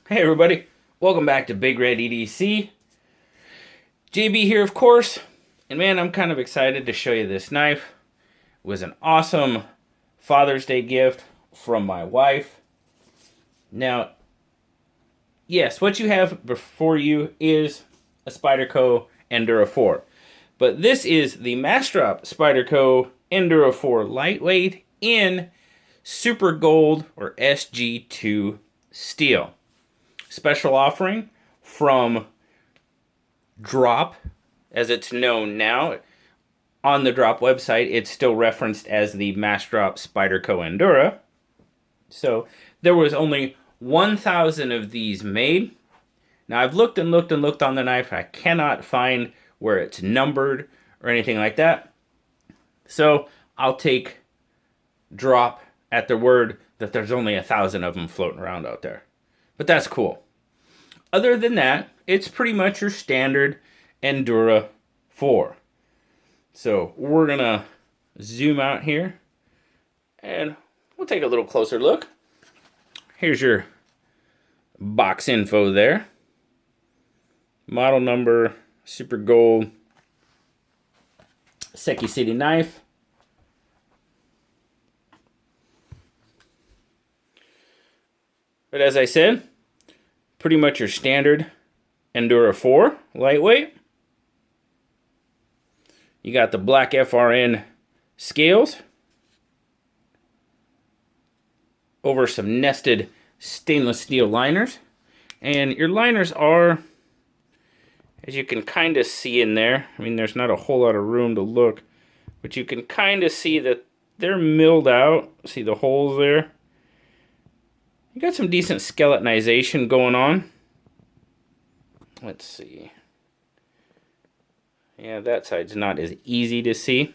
Hey everybody, welcome back to Big Red EDC. JB here, of course, and man, I'm kind of excited to show you this knife. It was an awesome Father's Day gift from my wife. Now, yes, what you have before you is a Spyderco Endura 4, but this is the Massdrop Spyderco Endura 4 lightweight in super gold or SG2 steel. Special offering from Drop, as it's known now. On the Drop website, it's still referenced as the Massdrop Spyderco Endura. So there was only 1,000 of these made. Now I've looked and looked and looked on the knife. I cannot find where it's numbered or anything like that. So I'll take Drop at their word that there's only 1,000 of them floating around out there. But that's cool. Other than that, it's pretty much your standard Endura 4. So we're going to zoom out here and we'll take a little closer look. Here's your box info there. Model number, super gold, Seki City knife. But as I said, pretty much your standard Endura 4 lightweight. You got the black FRN scales over some nested stainless steel liners. And your liners are, as you can kind of see in there, I mean there's not a whole lot of room to look, but you can kind of see that they're milled out. See the holes there? You got some decent skeletonization going on. Let's see. Yeah, that side's not as easy to see.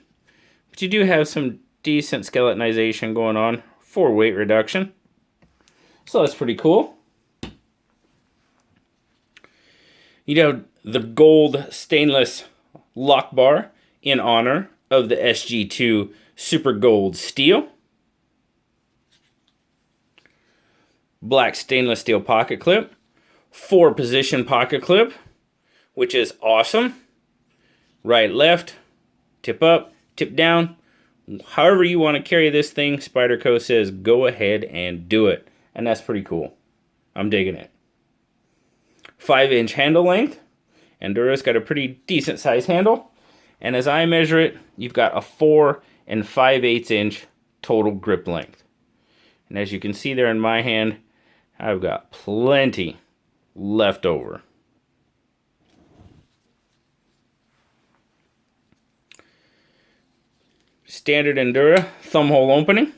But you do have some decent skeletonization going on for weight reduction. So that's pretty cool. You have the gold stainless lock bar in honor of the SG2 Super Gold Steel. Black stainless steel pocket clip, 4-position pocket clip, which is awesome. Right, left, tip up, tip down. However you want to carry this thing, Spyderco says go ahead and do it. And that's pretty cool. I'm digging it. 5-inch handle length. Endura's got a pretty decent size handle. And as I measure it, you've got a 4 5/8 inch total grip length. And as you can see there in my hand, I've got plenty left over. Standard Endura thumb hole opening.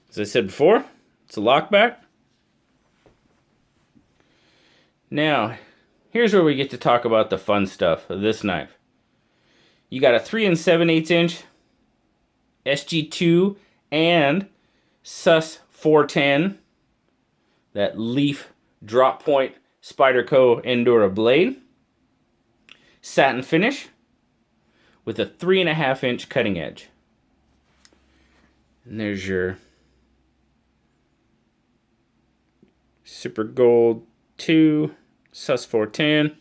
As I said before, it's a lockback. Now, here's where we get to talk about the fun stuff of this knife. You got a 3 7/8 inch SG2 and Sus 410, that leaf drop point Spyderco Endura blade. Satin finish with a 3.5 inch cutting edge. And there's your Super Gold 2 Sus 410,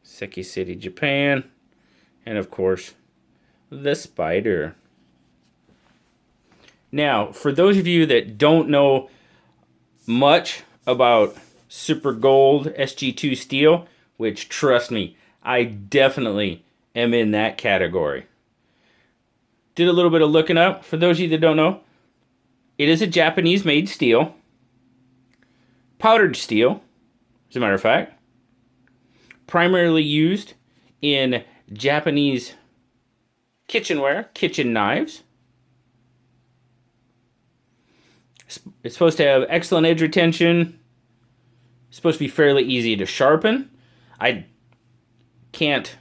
Seki City, Japan, and of course the Spyder. Now, for those of you that don't know much about Super Gold SG2 steel, which trust me, I definitely am in that category. Did a little bit of looking up. For those of you that don't know, it is a Japanese-made steel. Powdered steel, as a matter of fact. Primarily used in Japanese kitchenware, kitchen knives. It's supposed to have excellent edge retention. It's supposed to be fairly easy to sharpen. I can't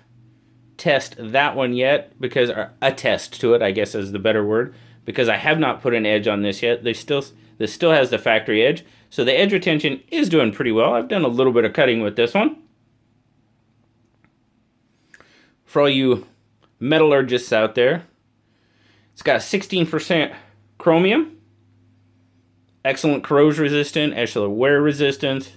test that one yet because, or attest to it, I guess is the better word, because I have not put an edge on this yet. This still has the factory edge, so the edge retention is doing pretty well. I've done a little bit of cutting with this one. For all you metallurgists out there, it's got 16% chromium Excellent corrosion resistant, excellent wear resistance.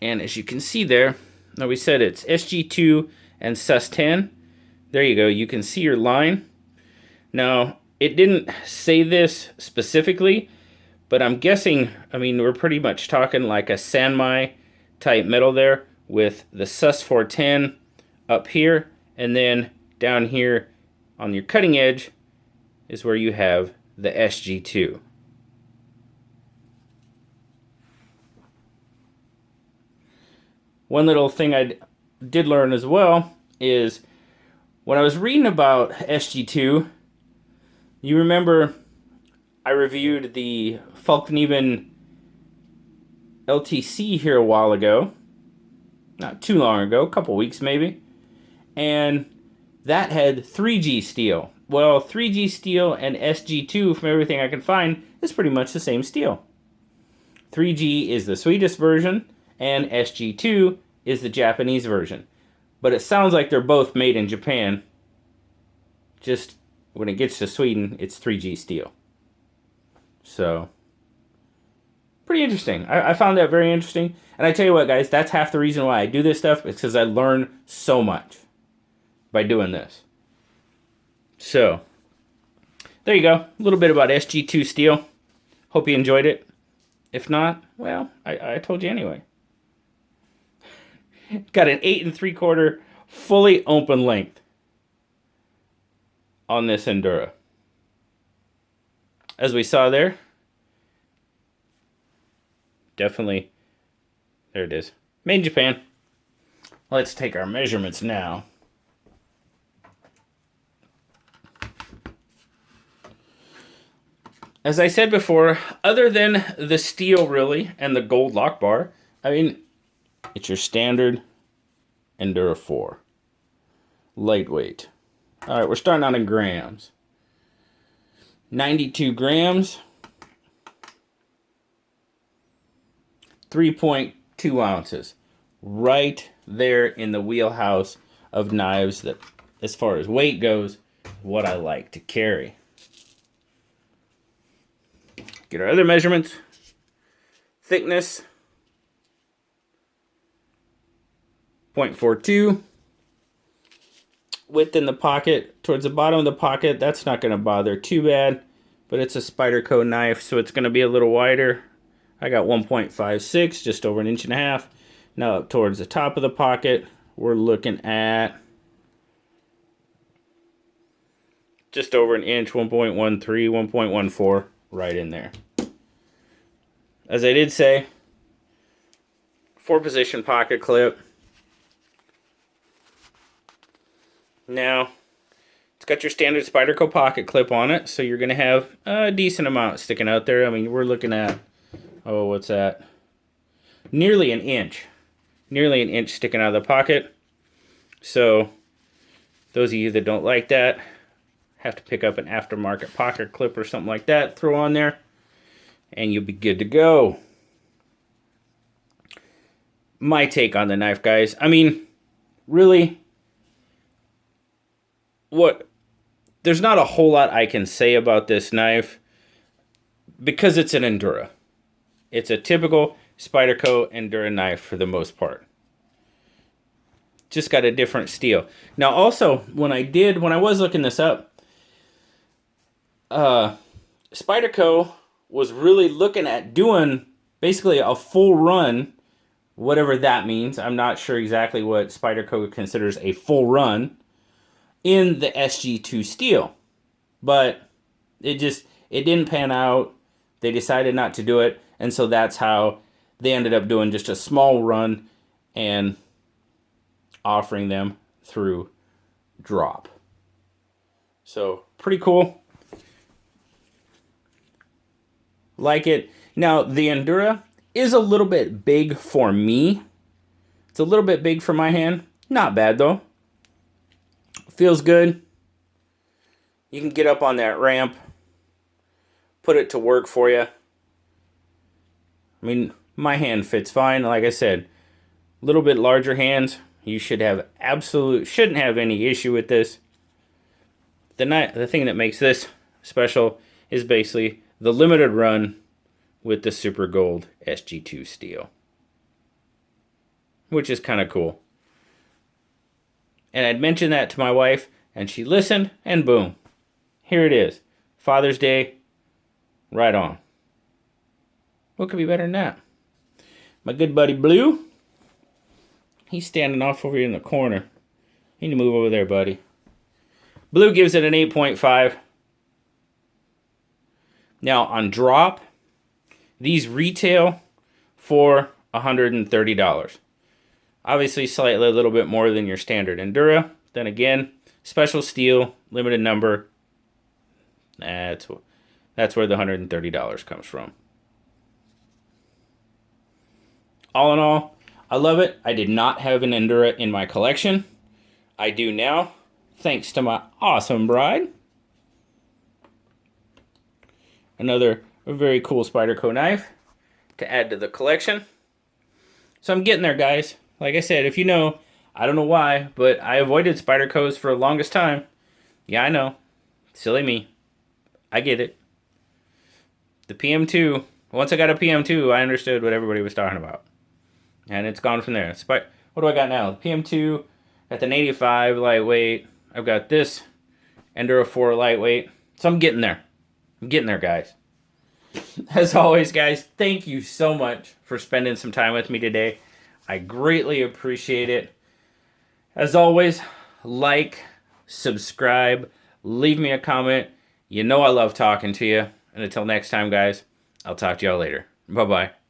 And as you can see there, now we said it's SG2 and sus10. There you go, you can see your line. Now, it didn't say this specifically, but I'm guessing, I mean, we're pretty much talking like a Sanmai type metal there with the sus410 up here, and then down here on your cutting edge is where you have the SG2. One little thing I did learn as well is when I was reading about SG2, you remember I reviewed the Falkenhaven LTC here a while ago, not too long ago, a couple weeks maybe, and that had 3G steel. Well, 3G steel and SG2, from everything I can find, is pretty much the same steel. 3G is the Swedish version, and SG2 is the Japanese version. But it sounds like they're both made in Japan. Just when it gets to Sweden, it's 3G steel. So, pretty interesting. I found that very interesting. And I tell you what, guys, that's half the reason why I do this stuff. It's because I learn so much by doing this. So, there you go. A little bit about SG2 steel. Hope you enjoyed it. If not, well, I told you anyway. Got an 8 3/4 fully open length on this Endura. As we saw there, definitely, there it is. Made in Japan. Let's take our measurements now. As I said before, other than the steel really and the gold lock bar, I mean, it's your standard Endura 4. Lightweight. All right, we're starting out in grams. 92 grams. 3.2 ounces. Right there in the wheelhouse of knives that, as far as weight goes, what I like to carry. Get our other measurements. Thickness. 0.42. Width in the pocket, towards the bottom of the pocket, that's not going to bother too bad, but it's a Spyderco knife, so it's going to be a little wider. I got 1.56, just over 1.5 inches. Now up towards the top of the pocket, we're looking at just over 1 inch, 1.13, 1.14, right in there. As I did say, 4-position pocket clip. Now, it's got your standard Spyderco pocket clip on it, so you're going to have a decent amount sticking out there. I mean, we're looking at, oh, what's that? Nearly 1 inch. Nearly 1 inch sticking out of the pocket. So, those of you that don't like that, have to pick up an aftermarket pocket clip or something like that, throw on there, and you'll be good to go. My take on the knife, guys. I mean, really, there's not a whole lot I can say about this knife because it's an Endura. It's a typical Spyderco Endura knife for the most part. Just got a different steel. Now also, when I was looking this up, Spyderco was really looking at doing basically a full run, whatever that means. I'm not sure exactly what Spyderco considers a full run in the SG2 steel, but it didn't pan out. They decided not to do it, and so that's how they ended up doing just a small run and offering them through drop. So pretty cool. Like it. Now the Endura is a little bit big for me. It's a little bit big for my hand. Not bad though. Feels good. You can get up on that ramp, put it to work for you. I mean, my hand fits fine. Like I said, a little bit larger hands. You shouldn't have any issue with this. The thing that makes this Special is basically the limited run with the Super Gold SG2 steel, which is kind of cool. And I'd mentioned that to my wife, and she listened, and boom, here it is. Father's Day, right on. What could be better than that? My good buddy Blue, he's standing off over here in the corner. You need to move over there, buddy. Blue gives it an 8.5. Now, on drop, these retail for $130. Obviously, slightly a little bit more than your standard Endura. Then again, special steel, limited number. That's where the $130 comes from. All in all, I love it. I did not have an Endura in my collection. I do now, thanks to my awesome bride. Another very cool Spyderco knife to add to the collection. So I'm getting there, guys. Like I said, if you know, I don't know why, but I avoided Spydercos for the longest time. Yeah, I know. Silly me. I get it. The PM2, once I got a PM2, I understood what everybody was talking about. And it's gone from there. What do I got now? The PM2, got the 85 lightweight. I've got this Endura 4 lightweight. So I'm getting there. I'm getting there, guys. As always, guys, thank you so much for spending some time with me today. I greatly appreciate it. As always, like, subscribe, leave me a comment. You know I love talking to you. And until next time, guys, I'll talk to y'all later. Bye-bye.